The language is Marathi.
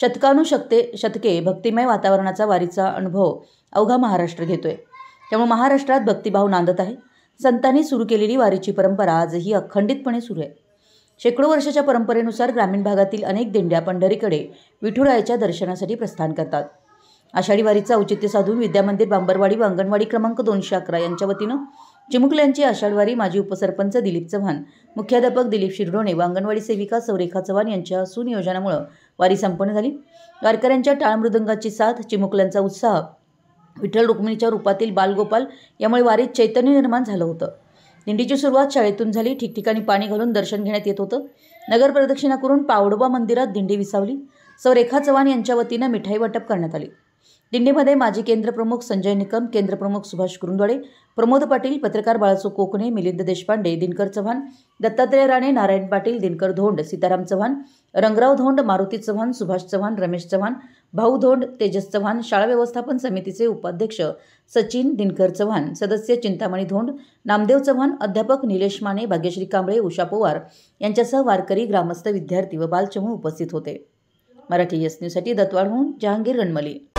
शतके भक्तिमय वातावरणाचा वारीचा अनुभव अवघा महाराष्ट्र घेतोय। त्यामुळे महाराष्ट्रात भक्तिभाव नांदत आहे। संतांनी सुरू केलेली वारीची परंपरा आजही अखंडितपणे सुरू आहे। शेकडो वर्षाच्या परंपरेनुसार ग्रामीण भागातील अनेक दिंड्या पंढरीकडे विठुरायाच्या दर्शनासाठी प्रस्थान करतात। आषाढी वारीचा औचित्य साधून विद्यामंदिर बांबरवाडी व अंगणवाडी क्रमांक 211 यांच्या वतीनं चिमुकल्यांची आषाढवारी माजी उपसरपंच दिलीप चव्हाण, मुख्याध्यापक दिलीप शिरडोणे व अंगणवाडी सेविका सौरेखा चव्हाण यांच्या सुनियोजनामुळे वारी संपन्न झाली। वारकऱ्यांच्या टाळमृदंगाची साथ, चिमुकल्यांचा उत्साह, विठ्ठल रुक्मिणीच्या रूपातील बालगोपाल यामुळे वारीत चैतन्य निर्माण झालं होतं। दिंडीची सुरुवात शाळेतून झाली। ठिकठिकाणी पाणी घालून दर्शन घेण्यात येत होतं। नगर प्रदक्षिणा करून पावडोबा मंदिरात दिंडी विसावली। सौरेखा चव्हाण यांच्या वतीनं मिठाई वाटप करण्यात आली। दिंडीमध्ये माजी केंद्रप्रमुख संजय निकम, केंद्रप्रमुख सुभाष कुरुंदवाडे, प्रमोद पाटील, पत्रकार बाळासो कोकणे, मिलिंद देशपांडे, दिनकर चव्हाण, दत्तात्रय राणे, नारायण पाटील, दिनकर धोंड, सीताराम चव्हाण, रंगराव धोंड, मारुती चव्हाण, सुभाष चव्हाण, रमेश चव्हाण, भाऊ धोंड, तेजस चव्हाण, शाळा व्यवस्थापन समितीचे उपाध्यक्ष सचिन दिनकर चव्हाण, सदस्य चिंतामणी धोंड, नामदेव चव्हाण, अध्यापक निलेश माने, भाग्यश्री कांबळे, उषा पवार यांच्यासह वारकरी, ग्रामस्थ, विद्यार्थी व बालचमू उपस्थित होते। मराठी एस न्यूजसाठी दत्तवाडहून जहांगीर गणमली।